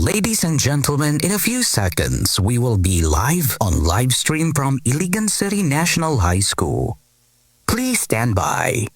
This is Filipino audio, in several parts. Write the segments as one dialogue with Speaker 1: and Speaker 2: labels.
Speaker 1: Ladies and gentlemen, in a few seconds, we will be live on live stream from Iligan City National High School. Please stand by.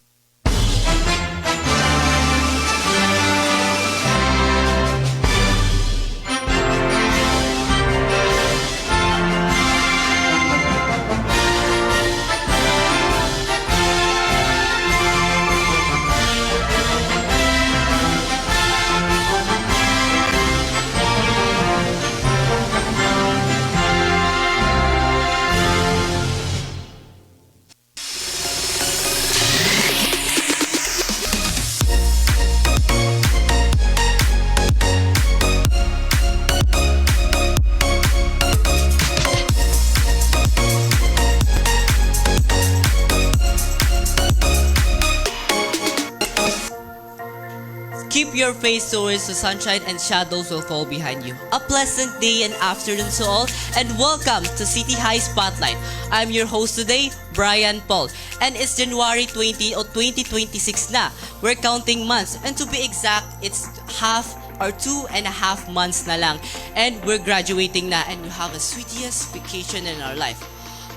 Speaker 2: Keep your face towards the sunshine and shadows will fall behind you. A pleasant day and afternoon to all, and welcome to City High Spotlight. I'm your host today, Brian Paul, and it's January 20 or 2026 na. We're counting months, and to be exact, it's half or 2.5 months na lang, and we're graduating na, and we have a sweetest vacation in our life.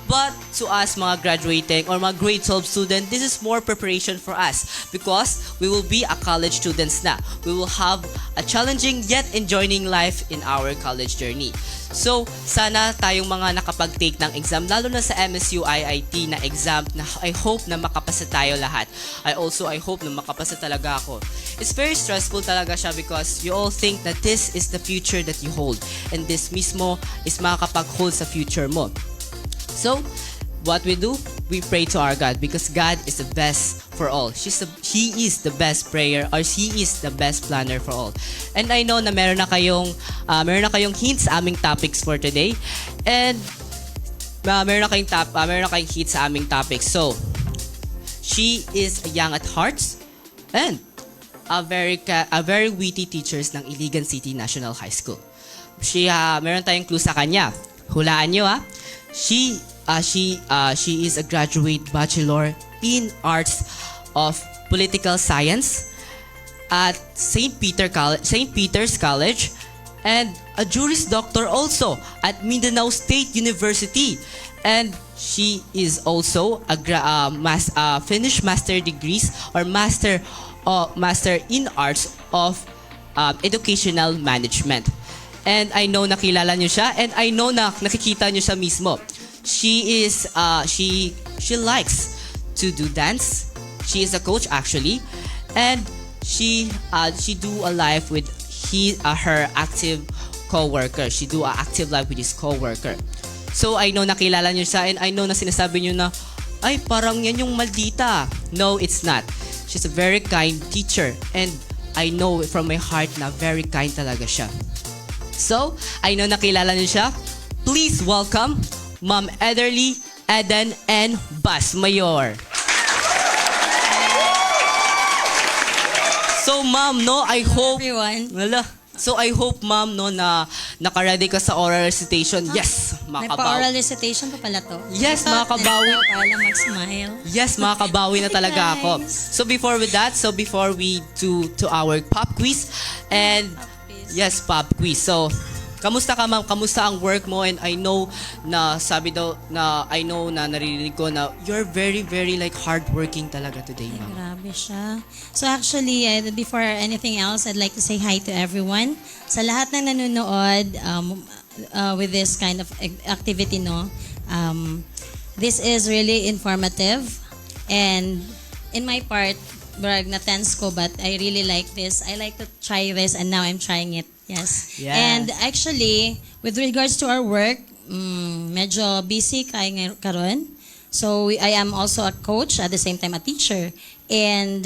Speaker 2: But to us mga graduating or mga grade 12 student, this is more preparation for us because we will be a college students na. We will have a challenging yet enjoying life in our college journey. So, sana tayong mga nakapag-take ng exam, lalo na sa MSU IIT na exam, na I hope na makapasa tayo lahat. I hope na makapasa talaga ako. It's very stressful talaga siya because you all think that this is the future that you hold. And this mismo is makakapag-hold sa future mo. So, what we do, we pray to our God because God is the best for all. He is the best prayer or He is the best planner for all. And I know na meron na kayong hints sa aming topics for today. And meron na kayong hints sa aming topics. So, she is young at heart and a very witty teachers ng Iligan City National High School. Meron tayong clue sa kanya. Hulaan nyo ha. She is a graduate bachelor in Arts of Political Science at St. Peter's College and a Juris Doctor also at Mindanao State University. And she is also a finished master degrees or master in Arts of Educational Management. And I know nakilala niyo siya and I know na nakikita niyo siya mismo. She likes to do dance. She is a coach actually, and she do a life with her active co-worker. She do a active life with his co-worker. So I know nakilala niyo siya and I know na sinasabi niyo na ay parang yan yung maldita. No, it's not. She's a very kind teacher and I know from my heart na very kind talaga siya. So, I know nakilala niyo siya. Please welcome Ma'am Ederly, Eden, and Bas Mayor. So, Ma'am, no, I hope...
Speaker 3: Everyone.
Speaker 2: So, I hope, Ma'am, no, na naka-ready ka sa oral recitation. Yes,
Speaker 3: May
Speaker 2: makabawi.
Speaker 3: pa-oral recitation pa pala to.
Speaker 2: Yes, makakabawi.
Speaker 3: Para mag-smile.
Speaker 2: Yes, makakabawi na talaga ako. So, before we do to our pop quiz, and... Yes, pop quiz. So, kamusta ka ma'am? Kamusta ang work mo? And I know na naririnig ko na you're very, very like hardworking talaga today,
Speaker 3: Ay,
Speaker 2: ma'am.
Speaker 3: grabe siya. So actually, before anything else, I'd like to say hi to everyone. Sa lahat ng nanonood with this kind of activity, no? This is really informative. And in my part, brag na tense ko, but I really like this. I like to try this and now I'm trying it. Yes. And actually, with regards to our work, medyo busy kay karon. So I am also a coach at the same time a teacher. And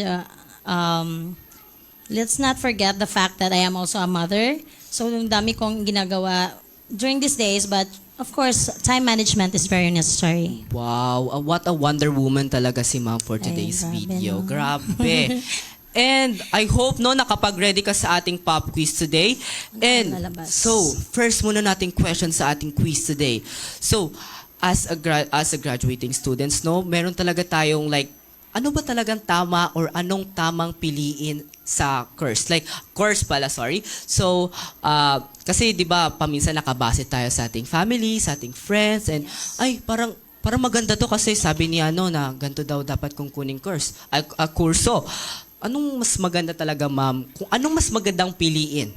Speaker 3: let's not forget the fact that I am also a mother. So yung dami kong ginagawa during these days, but of course, time management is very necessary.
Speaker 2: Wow, what a Wonder Woman talaga si ma'am for today's
Speaker 3: grabe,
Speaker 2: video.
Speaker 3: no?
Speaker 2: Grabe. And I hope no nakapag-ready ka sa ating pop quiz today. And
Speaker 3: lalabas.
Speaker 2: so, first muna nating question sa ating quiz today. So, as a graduating students, no, meron talaga tayong like ano ba talagang tama or anong tamang piliin sa course? Like, course pala, sorry. So, kasi di ba, paminsan nakabase tayo sa ating family, sa ating friends, and ay, parang maganda to kasi sabi ni ano na ganito daw dapat kong kuning course, kurso. Anong mas maganda talaga, ma'am? Kung anong mas magandang piliin?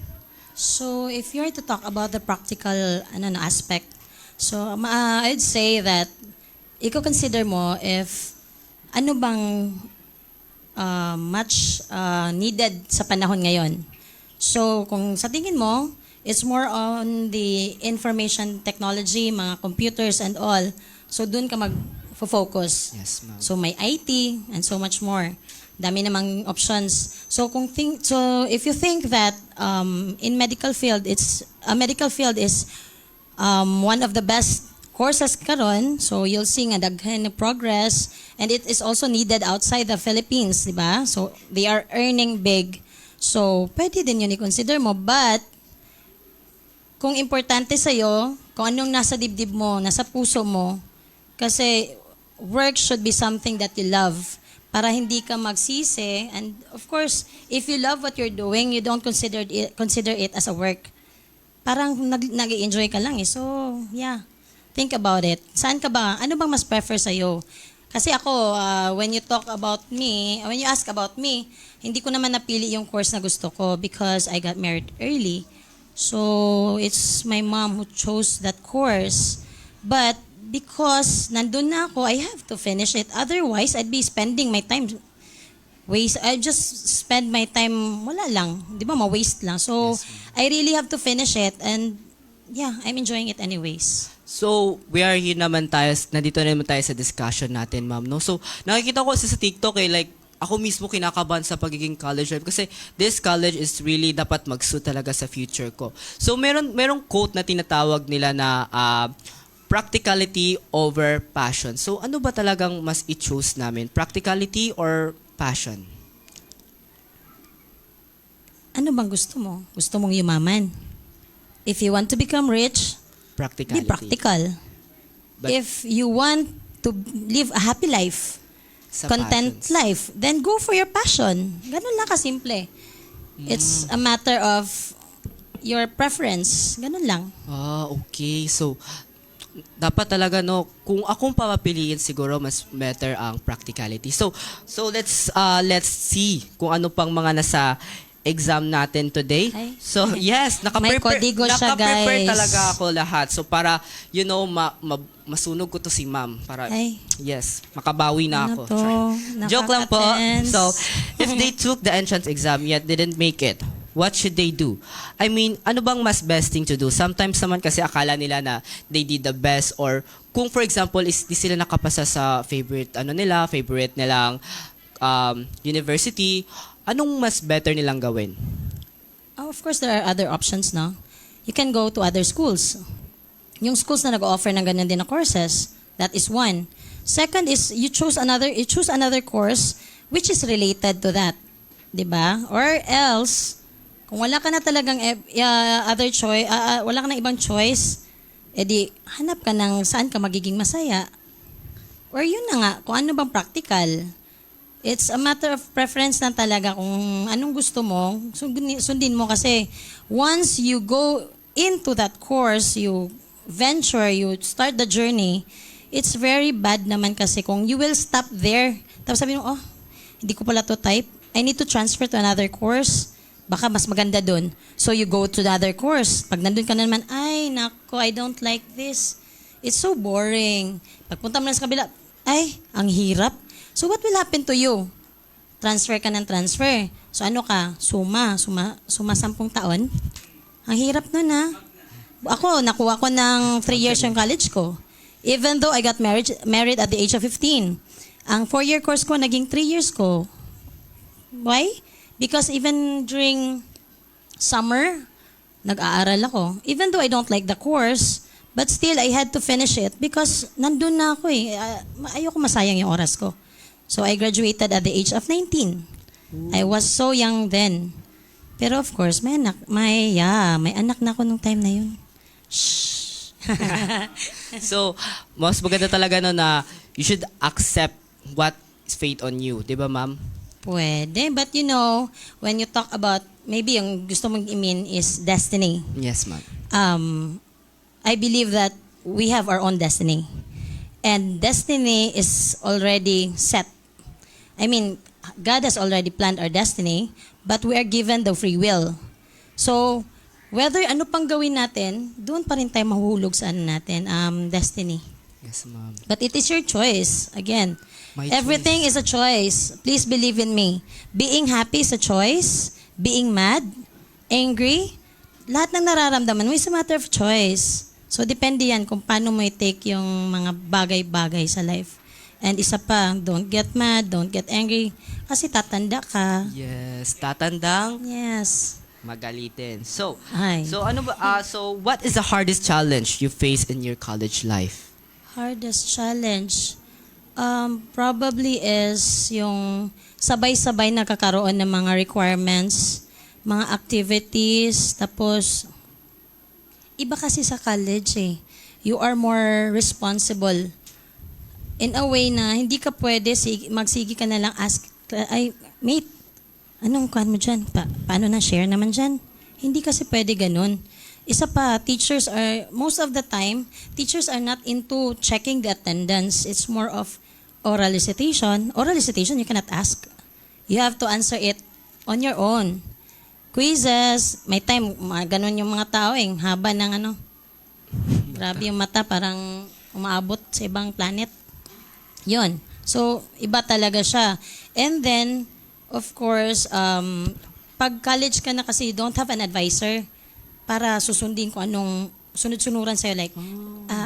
Speaker 3: So, if you're to talk about the practical aspect, so I'd say that i-consider mo if ano bang much needed sa panahon ngayon. So, kung sa tingin mo, it's more on the information technology, mga computers and all. So, dun ka mag-focus.
Speaker 2: Yes, ma'am.
Speaker 3: So, may IT and so much more. Dami namang options. So, if you think that in medical field, medical field is one of the best courses karon, so you'll see nga daghan na progress, and it is also needed outside the Philippines, di ba? So they are earning big. So pwede din yun i-consider mo, but kung importante sa'yo, kung anong nasa dibdib mo, nasa puso mo, kasi work should be something that you love para hindi ka magsisi, and of course, if you love what you're doing, you don't consider it as a work. Parang nag-i-enjoy ka lang eh. So, yeah. Think about it. Saan ka ba? Ano bang mas prefer sa'yo? Kasi ako, when you ask about me, hindi ko naman napili yung course na gusto ko because I got married early. So, it's my mom who chose that course. But, because nandun na ako, I have to finish it. Otherwise, I'd be spending my time I just spend my time, wala lang. Di ba, ma-waste lang. So, I really have to finish it and yeah, I'm enjoying it anyways.
Speaker 2: So, we are here naman tayo, nandito naman tayo sa discussion natin, ma'am, no? So, nakikita ko kasi sa TikTok like, ako mismo kinakabahan sa pagiging college life kasi this college is really dapat mag-suit talaga sa future ko. So, merong quote na tinatawag nila na practicality over passion. So, ano ba talagang mas i-choose namin? Practicality or passion?
Speaker 3: Ano bang gusto mo? Gusto mong yumaman? If you want to become rich,
Speaker 2: Practicality.
Speaker 3: be practical.
Speaker 2: But
Speaker 3: If you want to live a happy life,
Speaker 2: sa
Speaker 3: content
Speaker 2: passions.
Speaker 3: life, then go for your passion. Ganun lang kasimple. It's a matter of your preference. Ganun lang.
Speaker 2: Okay. So, dapat talaga no, kung akong papapiliin siguro mas better ang practicality. So let's see kung ano pang mga nasa exam natin today.
Speaker 3: Ay.
Speaker 2: So, yes,
Speaker 3: May kodigo siya,
Speaker 2: naka-prepare
Speaker 3: guys.
Speaker 2: talaga ako lahat. So, para, masunog ko to si ma'am. Para,
Speaker 3: Ay.
Speaker 2: yes, makabawi na
Speaker 3: Ano
Speaker 2: ako.
Speaker 3: to?
Speaker 2: Sure. Joke lang po.
Speaker 3: Nakaka-tense.
Speaker 2: So, if they took the entrance exam yet didn't make it, what should they do? I mean, ano bang mas best thing to do? Sometimes naman kasi akala nila na they did the best, or kung for example, is di sila nakapasa sa favorite nilang university, anong mas better nilang gawin?
Speaker 3: Of course, there are other options, no? You can go to other schools. Yung schools na nag-offer ng ganun din na courses, that is one. Second is, you choose another course which is related to that. Diba? Or else, kung wala ka na talagang other choice, wala ka na ibang choice, edi hanap ka ng saan ka magiging masaya. Or yun na nga, kung ano bang practical. It's a matter of preference na talaga kung anong gusto mo, sundin mo kasi once you go into that course, you start the journey, it's very bad naman kasi kung you will stop there. Tapos sabi mo, hindi ko pala to type. I need to transfer to another course. Baka mas maganda dun. So you go to the other course. Pag nandun ka na naman, ay, nako, I don't like this. It's so boring. Pagpunta mo na sa kabila, ay, ang hirap. So what will happen to you? Transfer ka ng transfer. So ano ka? Suma 10 taon? Ang hirap nun ha. Ako, nakuha ko ng 3 years yung college ko. Even though I got married at the age of 15. Ang 4-year course ko, naging 3 years ko. Why? Because even during summer, nag-aaral ako. Even though I don't like the course, but still I had to finish it because nandun na ako eh. Ayoko masayang yung oras ko. So I graduated at the age of 19. I was so young then. Pero of course, may anak na ako nung time na yun. Shh.
Speaker 2: So, mas maganda talaga no na you should accept what fate on you. Di ba, ma'am?
Speaker 3: Pwede. But you know, when you talk about, maybe yung gusto mong i-mean is destiny.
Speaker 2: Yes, ma'am.
Speaker 3: I believe that we have our own destiny. And destiny is already set. I mean, God has already planned our destiny, but we are given the free will. So, whether ano pang gawin natin, doon pa rin tayo mahuhulog sa ano natin, destiny.
Speaker 2: Yes, ma'am.
Speaker 3: But it is your choice. Again,
Speaker 2: My
Speaker 3: everything is a choice. Please believe in me. Being happy is a choice. Being mad, angry, lahat ng nararamdaman mo is a matter of choice. So, depende yan kung paano mo i-take yung mga bagay-bagay sa life. And isa pa, don't get mad, don't get angry, kasi tatanda ka.
Speaker 2: Yes, tatandang
Speaker 3: Yes.
Speaker 2: magalitin. So,
Speaker 3: Ay.
Speaker 2: so what is the hardest challenge you face in your college life?
Speaker 3: Hardest challenge? Probably is yung sabay-sabay nakakaroon ng mga requirements, mga activities, tapos iba kasi sa college eh. You are more responsible. In a way na hindi ka pwede, magsigi ka na lang ask, ay, mate, anong kuhan mo dyan? Paano na share naman dyan? Hindi kasi pwede ganun. Isa pa, most of the time, teachers are not into checking the attendance. It's more of oral recitation. Oral recitation, you cannot ask. You have to answer it on your own. Quizzes, may time, ganun yung mga tao eh, haba ng ano. Grabe yung mata, parang umaabot sa ibang planet. Yun. So, iba talaga siya. And then, of course, pag college ka na kasi you don't have an advisor para susundin kung anong sunod-sunuran sa'yo. Like,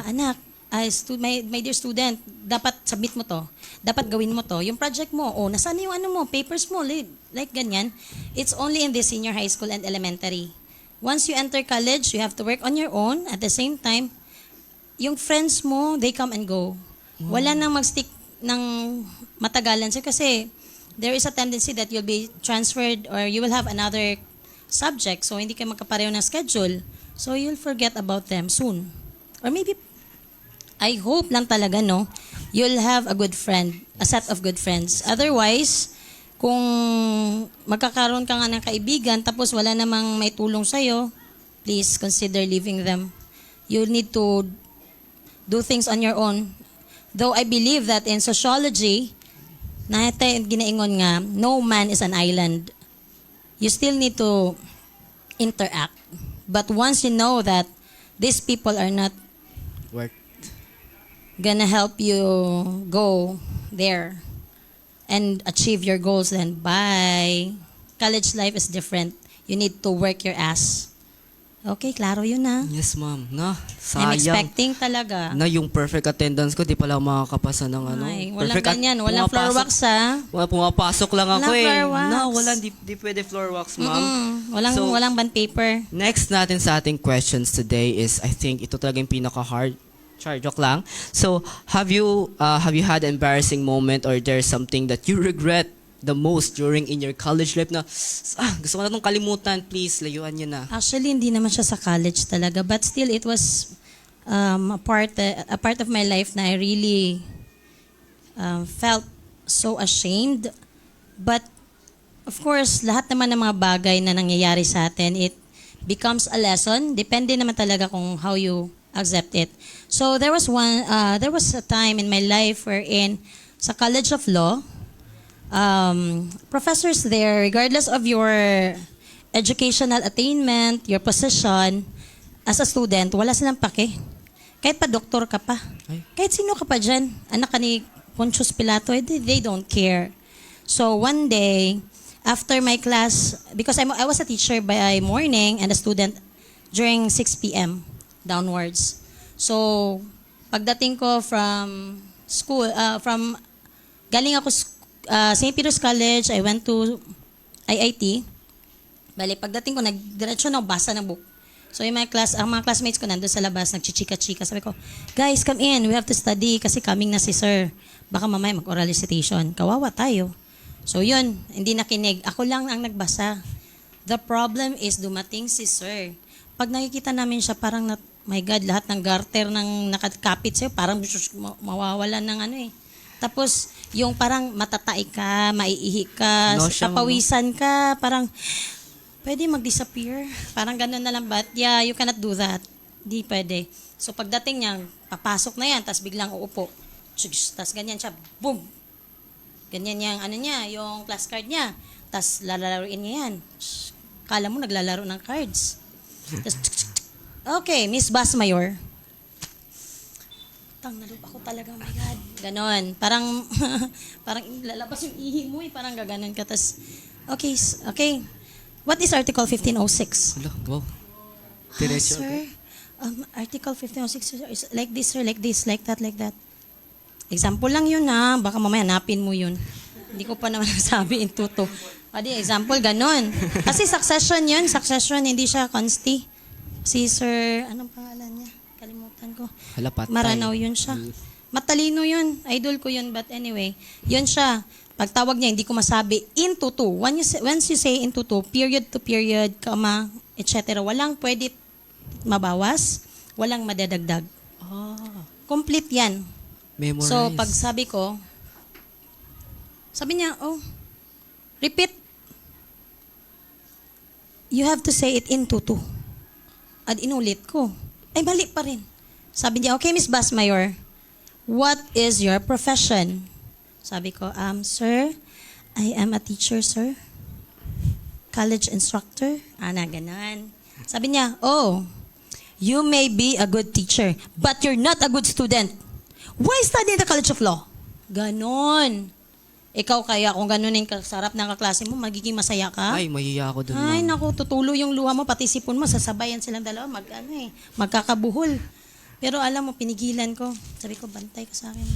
Speaker 3: anak, my dear student, dapat submit mo to. Dapat gawin mo to. Yung project mo, nasaan yung ano mo, papers mo, like ganyan. It's only in the senior high school and elementary. Once you enter college, you have to work on your own. At the same time, yung friends mo, they come and go. Wala nang mag-stick ng matagalan sa'yo kasi there is a tendency that you'll be transferred or you will have another subject. So, hindi kayo magkapareho ng schedule. So, you'll forget about them soon. Or maybe, I hope lang talaga, no, you'll have a good friend, a set of good friends. Otherwise, kung magkakaroon ka nga ng kaibigan tapos wala namang may tulong sa'yo, please consider leaving them. You need to do things on your own. Though I believe that in sociology, ginaingon nga, no man is an island. You still need to interact. But once you know that these people are not
Speaker 2: Work.
Speaker 3: gonna help you go there and achieve your goals, then bye. College life is different. You need to work your ass. Okay, klaro yun na.
Speaker 2: Yes, ma'am. Na,
Speaker 3: I'm
Speaker 2: sayang.
Speaker 3: expecting talaga.
Speaker 2: Na yung perfect attendance ko, di pala ako makakapasa ng ano.
Speaker 3: Ay, walang
Speaker 2: Perfect
Speaker 3: ganyan. Walang floor wax, ha?
Speaker 2: Pumapasok lang ako
Speaker 3: Walang
Speaker 2: eh.
Speaker 3: floor wax.
Speaker 2: No, di pwede floor wax, ma'am.
Speaker 3: Walang band paper.
Speaker 2: Next natin sa ating questions today is, I think ito talaga yung pinaka-hard. Char, joke lang. So, have you had an embarrassing moment or there's something that you regret the most during in your college life na, gusto ko na itong kalimutan, please, layuan nyo na.
Speaker 3: Actually, hindi naman siya sa college talaga. But still, it was a part of my life na I really felt so ashamed. But, of course, lahat naman ng mga bagay na nangyayari sa atin, it becomes a lesson. Depende naman talaga kung how you accept it. So, there was a time in my life wherein sa College of Law, professors there, regardless of your educational attainment, your position, as a student, wala silang pake. Kahit pa doktor ka pa. Kahit sino ka pa dyan, anak ka ni Pontius Pilato, they don't care. So one day, after my class, because I was a teacher by morning and a student during 6 p.m. downwards. So, pagdating ko from school, galing ako St. Peter's College, I went to IIT. Bali, pagdating ko, nagdiretso na basa ng book. So, ang mga classmates ko nandun sa labas, nagchichika-chika. Sabi ko, guys, come in, we have to study kasi coming na si sir. Baka mamaya mag-oral recitation. Kawawa tayo. So, yun, hindi nakinig. Ako lang ang nagbasa. The problem is dumating si sir. Pag nakikita namin siya, parang, my God, lahat ng garter ng nakakapit sa'yo, parang mawawalan ng ano eh. Tapos, yung parang matatay ka, maiihi ka,
Speaker 2: Nausea mo,
Speaker 3: kapawisan ka, parang, pwede mag-disappear. Parang ganun na lang, but yeah, you cannot do that. Di pwede. So, pagdating niya, papasok na yan, tapos biglang uupo. Tapos ganyan siya, boom! Ganyan yung, ano niya, yung class card niya. Tapos lalaruin niya yan. Kala mo naglalaro ng cards. Tapos, okay, Miss Basmayor. Nalupa ko talaga, oh my God. Ganon. Parang, parang lalabas yung ihi mo parang gaganon ka. Tas, okay, okay. What is Article 1506?
Speaker 2: Hello, wow.
Speaker 3: Sir, Article 1506 is like this, sir, like this, like that. Example lang yun baka mamaya hanapin mo yun. Hindi ko pa naman nasabi in tuto. Pwede, example, ganon. Kasi succession yun, hindi siya consti. Si Sir, anong pangalan niya? Kalimutan ko.
Speaker 2: Hala, patay.
Speaker 3: Maranaw yun siya. Matalino yun. Idol ko yun. But anyway, yun siya. Pagtawag niya, hindi ko masabi. Into two. Once you say into two, period to period, comma, etc. Walang pwede mabawas. Walang madadagdag. Complete yan.
Speaker 2: Memorize.
Speaker 3: So, pag sabi ko, sabi niya, repeat. You have to say it into two. At inulit ko. Ay, mali pa rin. Sabi niya, okay, Miss Basmayor, what is your profession? Sabi ko, sir, I am a teacher, sir. College instructor. Ganon. Sabi niya, you may be a good teacher, but you're not a good student. Why study in the College of Law? Ganon. Ikaw kaya, kung ganunin ka, sarap ng kaklase mo, magiging masaya ka?
Speaker 2: Ay, mahiya ako dun,
Speaker 3: Ay,
Speaker 2: ma'am.
Speaker 3: naku, tutulo yung luha mo, pati sipon mo, sasabayan silang dalawa, magkakabuhol. Pero alam mo, pinigilan ko. Sabi ko, bantay ka sa akin.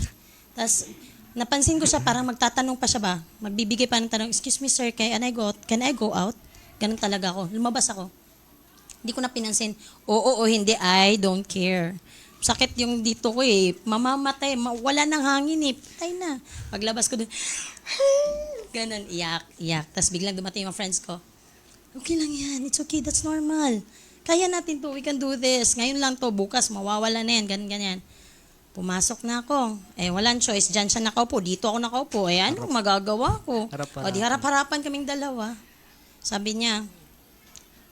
Speaker 3: Tapos, napansin ko siya, parang magtatanong pa siya ba? Magbibigay pa ng tanong, excuse me sir, can I go out? Ganun talaga ako. Lumabas ako. Hindi ko na pinansin, oo, hindi, I don't care. Sakit yung dito ko mamamatay, wala nang hangin patay na. Paglabas ko dun, ganun, iyak. Tapos biglang dumating yung friends ko, okay lang yan, it's okay, that's normal. Kaya natin to, we can do this. Ngayon lang to, bukas mawawala na yan, ganyan. Pumasok na ako. Walang choice, dyan siya nakaupo, dito ako nakaupo. Ano magagawa ko? Di harap-harapan kaming dalawa. Sabi niya,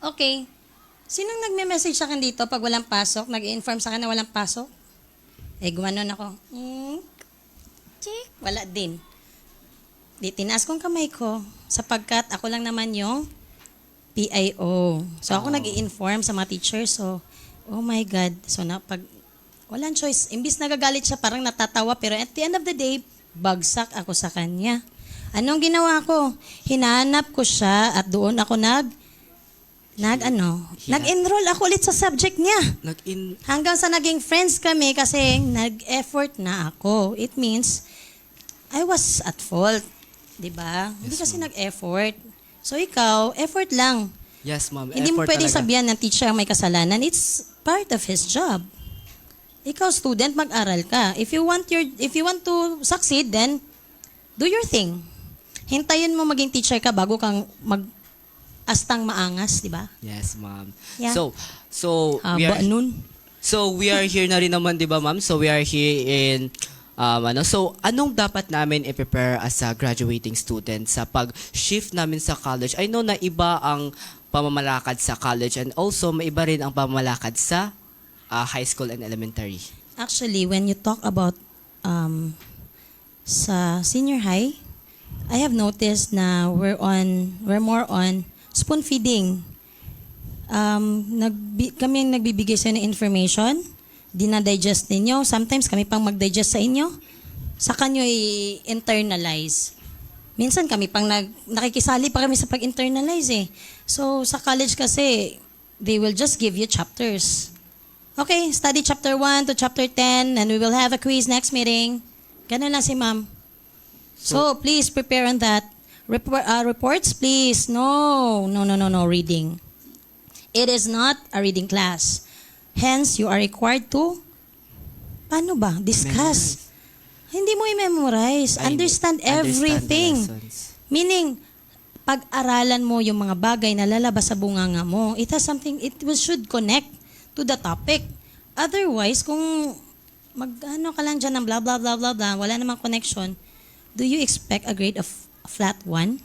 Speaker 3: okay, sinong nagme-message sa akin dito pag walang pasok? Nag-i-inform sa akin na walang pasok? Gumanon ako. Wala din. Di tinaas kong kamay ko sapagkat ako lang naman yung PIO. So ako nag-i-inform sa mga teachers. So, oh my God. So pag walang choice. Imbis nagagalit siya, parang natatawa. Pero at the end of the day, bagsak ako sa kanya. Anong ginawa ko? Hinanap ko siya at doon ako nag-enroll ako ulit sa subject niya. Hanggang sa naging friends kami kasi nag-effort na ako. It means, I was at fault. Diba? Hindi kasi nag-effort. So ikaw, effort lang.
Speaker 2: Yes, ma'am.
Speaker 3: Hindi mo
Speaker 2: Effort
Speaker 3: pwede
Speaker 2: talaga.
Speaker 3: sabihan ng teacher ang may kasalanan. It's part of his job. Ikaw, student, mag-aral ka. If you want to succeed, then do your thing. Hintayin mo maging teacher ka bago kang astang maangas, di ba?
Speaker 2: Yes, ma'am.
Speaker 3: Yeah.
Speaker 2: So we are here na rin naman, di ba, ma'am? So we are here in so anong dapat namin i-prepare as a graduating student sa pag-shift namin sa college? I know na iba ang pamamalakad sa college and also may iba rin ang pamamalakad sa high school and elementary.
Speaker 3: Actually, when you talk about sa senior high, I have noticed na we're more on spoon feeding. Kami ang nagbibigay sa ng information, dinadigest ninyo. Sometimes kami pang mag-digest sa inyo, saka nyo i-internalize. Minsan kami pang nakikisali pa kami sa pag-internalize So sa college kasi, they will just give you chapters. Okay, study chapter 1 to chapter 10 and we will have a quiz next meeting. Ganun lang si ma'am. So please prepare on that. Reports, please. No reading. It is not a reading class. Hence, you are required to, paano ba? Discuss. Hindi mo i-memorize. Understand everything. Meaning, pag-aralan mo yung mga bagay na lalabas sa bunganga mo, it should connect to the topic. Otherwise, kung ano ka lang dyan ng blah, blah, blah, blah, blah, wala namang connection, do you expect a grade of flat 1?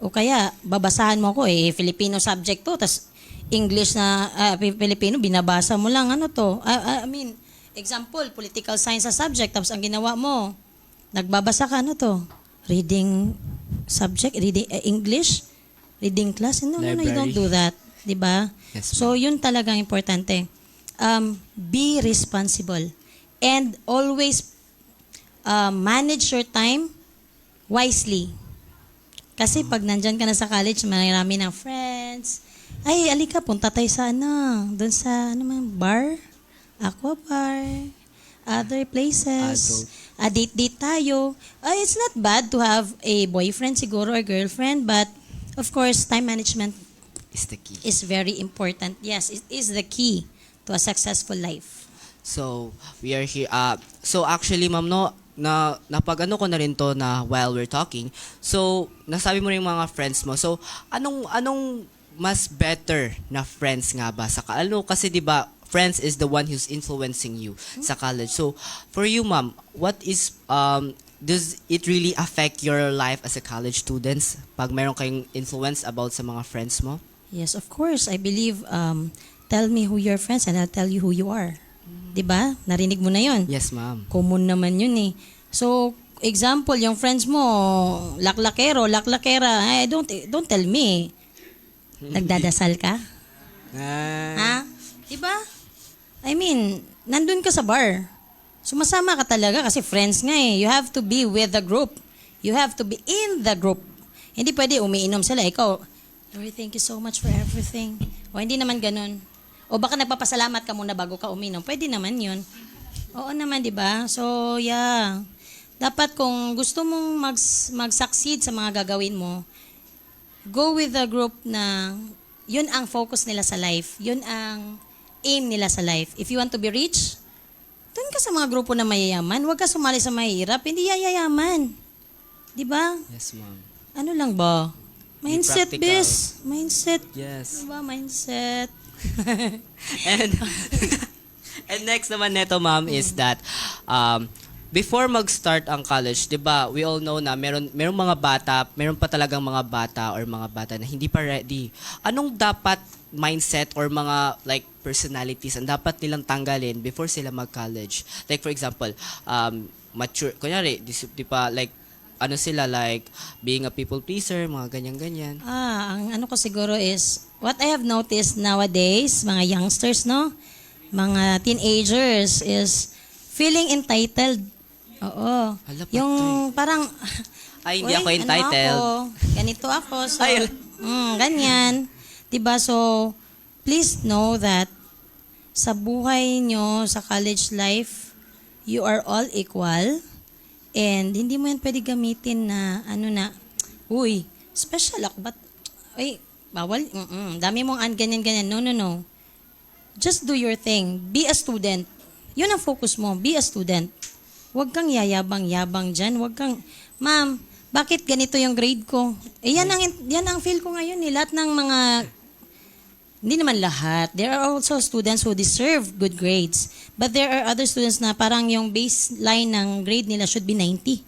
Speaker 3: O kaya, babasahan mo ko Filipino subject to, tas English na, Filipino, binabasa mo lang, ano to? I mean, example, political science sa subject, tapos ang ginawa mo, nagbabasa ka, ano to? Reading subject, reading English, reading class. No, you don't do that. Diba?
Speaker 2: Yes,
Speaker 3: So, yun talagang importante. Be responsible. And always manage your time wisely. Kasi pag nandyan ka na sa college, marami ng friends. Ay, alika, punta tayo sa doon sa, bar, aqua bar, other places. Date-date tayo. It's not bad to have a boyfriend siguro or girlfriend, but of course, time management
Speaker 2: Is the key.
Speaker 3: is very important. Yes, it is the key to a successful life.
Speaker 2: So, we are here. So, actually, ma'am, no, napag-ano ko na rin to na while we're talking. So, nasabi mo rin yung mga friends mo. So, anong mas better na friends nga ba? Kasi di ba friends is the one who's influencing you sa college. So, for you, ma'am, what is, does it really affect your life as a college students pag meron kayong influence about sa mga friends mo?
Speaker 3: Yes, of course. I believe, tell me who your friends and I'll tell you who you are. Diba? Narinig mo na yon.
Speaker 2: Yes, ma'am.
Speaker 3: Common naman yun eh. So, example, yung friends mo, laklakera, don't tell me. Nagdadasal ka? Ha? Diba? I mean, nandun ka sa bar. Sumasama ka talaga kasi friends nga eh. You have to be with the group. You have to be in the group. Hindi pwede umiinom sila. Ikaw, Lord, thank you so much for everything. O hindi naman ganun. O baka nagpapasalamat ka muna bago ka uminom. Pwede naman yun. Oo naman, di ba? So, yeah. Dapat kung gusto mong mag-succeed sa mga gagawin mo, go with the group na yun ang focus nila sa life. Yun ang aim nila sa life. If you want to be rich, doon ka sa mga grupo na mayayaman. Huwag ka sumali sa mahirap. Hindi yayaman. Di ba?
Speaker 2: Yes, ma'am.
Speaker 3: Ano lang ba? Mindset,
Speaker 2: practical.
Speaker 3: bis. Mindset.
Speaker 2: Yes.
Speaker 3: Diba? Mindset.
Speaker 2: and and next naman neto, ma'am, is that before mag-start ang college, 'di ba? We all know na meron mga bata, meron pa talagang mga bata or mga bata na hindi pa ready. Anong dapat mindset or mga like personalities ang dapat nilang tanggalin before sila mag-college? Like for example, mature, kunyari, di pa like ano sila, like being a people pleaser, mga ganyan-ganyan.
Speaker 3: Ang ano ko siguro is, what I have noticed nowadays, mga youngsters, no? Mga teenagers is feeling entitled. Oo.
Speaker 2: Hala, patay.
Speaker 3: Yung parang,
Speaker 2: Ay, hindi
Speaker 3: "Uy,
Speaker 2: ako entitled."
Speaker 3: Ano ako? Ganito ako. So,
Speaker 2: Ay,
Speaker 3: ganyan. Diba? So, please know that sa buhay nyo, sa college life, you are all equal. And hindi mo yan pwede gamitin na, uy, special ako, but, bawal, dami mong ganyan-ganyan. No. Just do your thing. Be a student. Yun ang focus mo. Be a student. Huwag kang yayabang-yabang dyan. Huwag kang, ma'am, bakit ganito yung grade ko? Yan ang feel ko ngayon. Lahat ng mga, hindi naman lahat. There are also students who deserve good grades. But there are other students na parang yung baseline ng grade nila should be 90.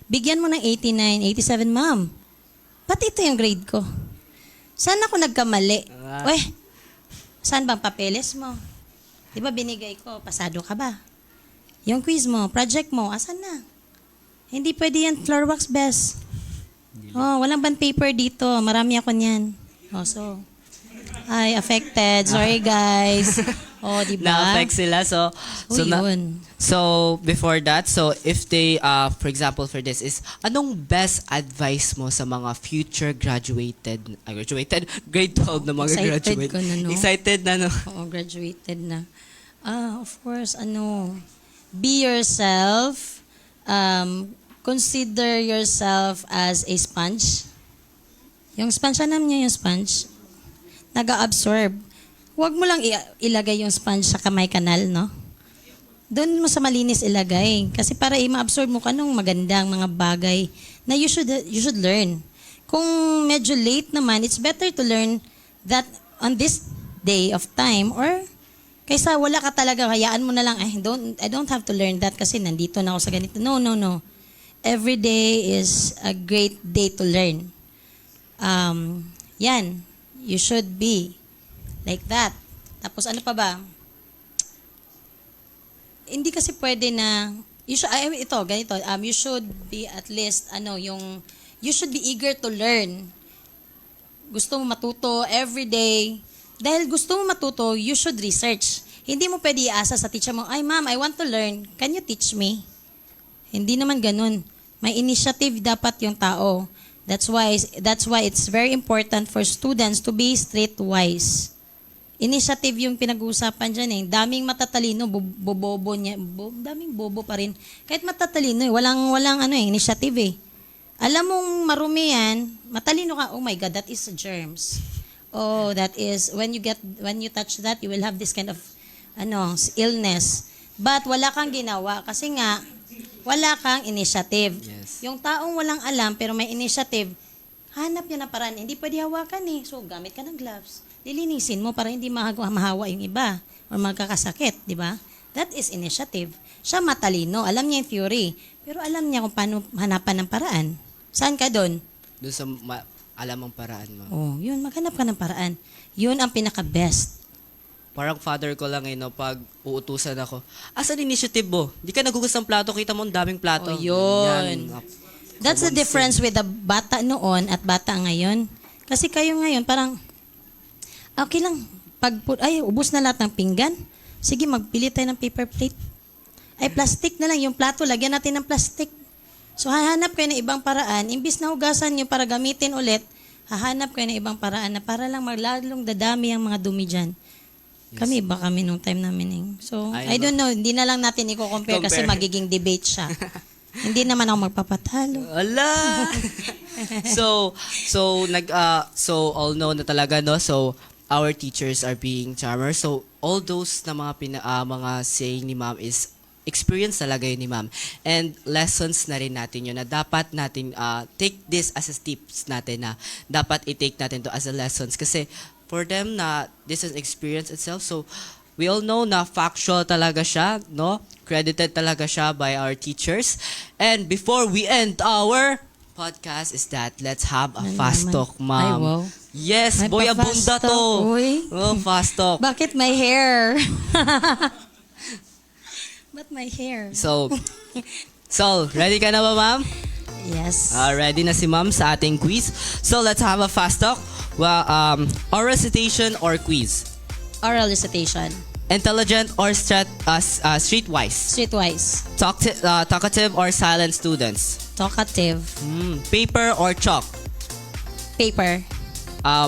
Speaker 3: Bigyan mo ng 89, 87, ma'am. Ba't ito yung grade ko? Saan ako nagkamali? Saan bang papeles mo? Di ba binigay ko, pasado ka ba? Yung quiz mo, project mo, asan na? Hindi pwede yan, floor wax best. Walang band paper dito. Marami ako niyan. So, affected. Sorry, guys. Di ba?
Speaker 2: na-affect sila. So
Speaker 3: Yun.
Speaker 2: So, before that, so if they, for example, for this is, anong best advice mo sa mga future graduated, grade 12 na mga
Speaker 3: Excited
Speaker 2: graduate?
Speaker 3: ko na, no?
Speaker 2: Excited na, no?
Speaker 3: Oo, graduated na. Of course, be yourself. Consider yourself as a sponge. Yung sponge, alam niyo yung sponge? Nag-absorb. Huwag mo lang ilagay yung sponge sa kamay kanal, no? Doon mo sa malinis ilagay. Kasi para ma-absorb mo kanong magandang mga bagay na you should learn. Kung medyo late naman, it's better to learn that on this day of time or Kaysa wala ka talaga, hayaan mo na lang, I don't have to learn that kasi nandito na ako sa ganito. No, no, no. Every day is a great day to learn. Yan. You should be like that. Tapos ano pa ba? Hindi kasi pwede na, you should be at least, you should be eager to learn. Gusto mo matuto every day. Dahil gusto mo matuto, you should research. Hindi mo pwede iasa sa teacher mo, ay ma'am, I want to learn. Can you teach me? Hindi naman ganun. May initiative dapat yung tao. That's why it's very important for students to be streetwise. Initiative yung pinag-uusapan dyan eh. Daming matatalino, bobo niya. Daming bobo pa rin. Kahit matatalino eh. Walang initiative eh. Alam mong marumi yan, matalino ka, oh my God, that is germs. Oh, that is, when you touch that, you will have this kind of, illness. But wala kang ginawa kasi nga, wala kang initiative.
Speaker 2: Yes.
Speaker 3: Yung taong walang alam pero may initiative, hanap niya na paraan. Hindi pwede hawakan eh. So, gamit ka ng gloves. Lilinisin mo para hindi mahawa yung iba or magkakasakit, di ba? That is initiative. Siya matalino, alam niya yung theory, pero alam niya kung paano hanapan ng paraan. Saan ka doon?
Speaker 2: Doon sa alam ang paraan, ma'am.
Speaker 3: Oh, yun, maghanap ka ng paraan. Yun ang pinaka-best.
Speaker 2: Parang father ko lang pag uutusan ako, asan initiative mo? Di ka nagugas ng plato, kita mo ang daming plato.
Speaker 3: Oh, yun.
Speaker 2: Yan.
Speaker 3: That's the difference with the bata noon at bata ngayon. Kasi kayo ngayon, parang, okay lang, ubos na lahat ng pinggan. Sige, magpili tayo ng paper plate. Ay, plastic na lang. Yung plato, lagyan natin ng plastic. So, hahanap kayo ng ibang paraan. Imbis na hugasan nyo para gamitin ulit, hahanap kayo ng ibang paraan na para lang maglalong dadami ang mga dumi dyan. Kami, iba kami nung time namin eh. So, I don't know. Hindi na lang natin i-compare kasi magiging debate siya. Hindi naman ako magpapatalo.
Speaker 2: Ala! so all know na talaga, no? So, our teachers are being charmers. So, all those na mga saying ni ma'am is experience talaga yun ni ma'am. And lessons na rin natin yun na dapat natin take this as a tips natin na dapat i-take natin to as a lessons. Kasi for them na this is experience itself. So, we all know na factual talaga siya, no? Credited talaga siya by our teachers. And before we end our podcast is that let's have a fast talk, ma'am.
Speaker 3: Ay, wow.
Speaker 2: Yes,
Speaker 3: May
Speaker 2: boy,
Speaker 3: pa-fast
Speaker 2: abunda to.
Speaker 3: talk, uy.
Speaker 2: Oh, fast talk.
Speaker 3: Bakit my hair? But my hair?
Speaker 2: So, ready ka na ba, ma'am?
Speaker 3: Yes.
Speaker 2: Ready na si ma'am sa ating quiz. So, let's have a fast talk. Well, oral recitation or quiz?
Speaker 3: Oral recitation.
Speaker 2: Intelligent or streetwise?
Speaker 3: Streetwise.
Speaker 2: Talkative or silent students?
Speaker 3: Talkative.
Speaker 2: Paper or chalk?
Speaker 3: Paper.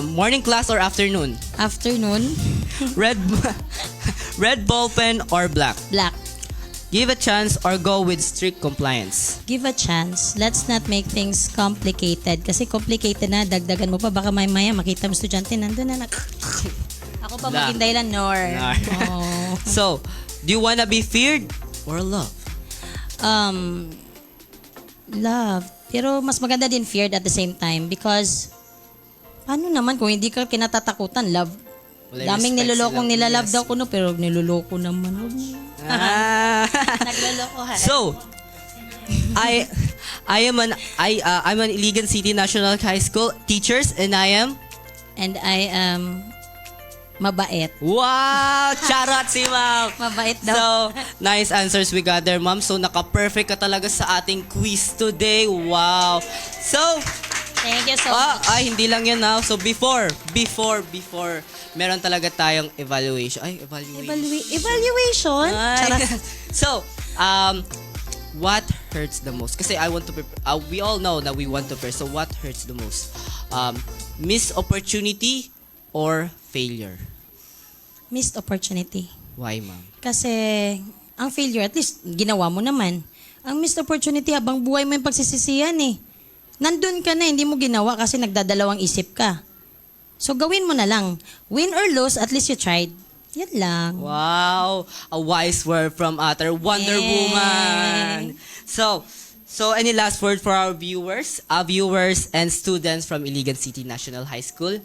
Speaker 2: Morning class or afternoon?
Speaker 3: Afternoon.
Speaker 2: Red ball pen or black?
Speaker 3: Black.
Speaker 2: Give a chance or go with strict compliance?
Speaker 3: Give a chance. Let's not make things complicated. Kasi complicated na, dagdagan mo pa. Baka maya makita mo estudyante, nandun na. Ako pa maging dahilan, nor. Oh.
Speaker 2: So, do you wanna be feared or loved?
Speaker 3: Love. Pero mas maganda din feared at the same time because paano naman kung hindi ka kinatatakutan, love?
Speaker 2: Wala
Speaker 3: Daming
Speaker 2: respect
Speaker 3: nilolokong
Speaker 2: sila.
Speaker 3: nilalove
Speaker 2: Yes.
Speaker 3: daw ko no, pero niloloko naman. Huwag mo. Nagloloko ha.
Speaker 2: So, I'm an Iligan City National High School teachers and I am
Speaker 3: And I am mabait.
Speaker 2: wow, charot si ma'am.
Speaker 3: Mabait daw.
Speaker 2: So, nice answers we got there, ma'am. So, naka-perfect ka talaga sa ating quiz today. Wow. So,
Speaker 3: Thank you so much.
Speaker 2: hindi lang yan na. So, before, meron talaga tayong evaluation.
Speaker 3: Evaluation?
Speaker 2: Ay.
Speaker 3: Charot.
Speaker 2: So, what hurts the most? Kasi I want to prepare. We all know that we want to prepare. So, what hurts the most? Missed opportunity or failure?
Speaker 3: Missed opportunity.
Speaker 2: Why, ma'am?
Speaker 3: Kasi ang failure, at least ginawa mo naman. Ang missed opportunity, habang buhay mo yung pagsisisihan eh. Nandun ka na, hindi mo ginawa kasi nagdadalawang isip ka. So gawin mo na lang. Win or lose, at least you tried. Yan lang.
Speaker 2: Wow, a wise word from our Wonder
Speaker 3: Yay.
Speaker 2: Woman. So any last word for our viewers and students from Iligan City National High School?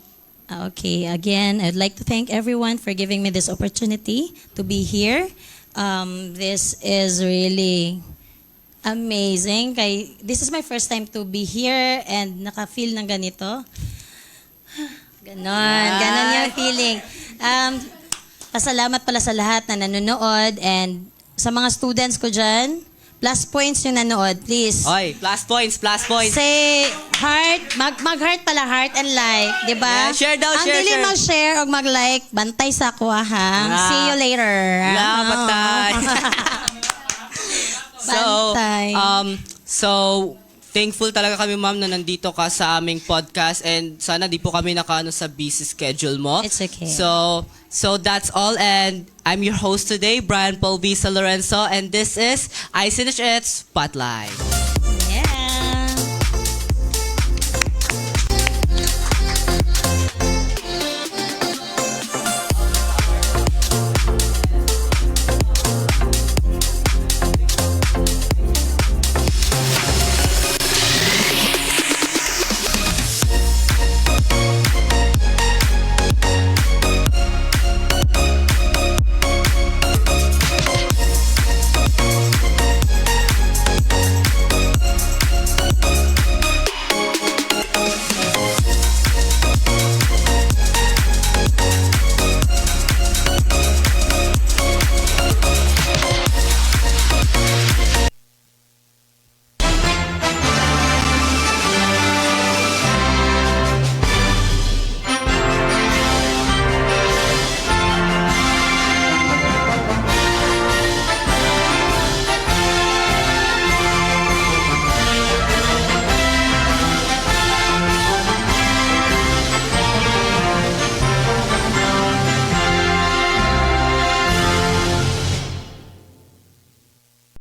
Speaker 3: Okay, again, I'd like to thank everyone for giving me this opportunity to be here. This is really amazing. This is my first time to be here and naka-feel ng ganito. Ganon yung feeling. Pasalamat pala sa lahat na nanonood and sa mga students ko dyan, plus points yung nanood, please.
Speaker 2: Oy, plus points.
Speaker 3: Say heart, mag-heart pala, heart and like, di ba?
Speaker 2: Yeah, share daw,
Speaker 3: Ang
Speaker 2: share,
Speaker 3: dili
Speaker 2: share.
Speaker 3: mag-share o mag-like, bantay sa kuha ha. See you later.
Speaker 2: Patay.
Speaker 3: Bantay.
Speaker 2: So, thankful talaga kami, ma'am, na nandito ka sa aming podcast and sana di po kami nakaano sa busy schedule mo.
Speaker 3: It's okay.
Speaker 2: So that's all, and I'm your host today, Brian Paul V. Lorenzo, and this is ICNHS Spotlight.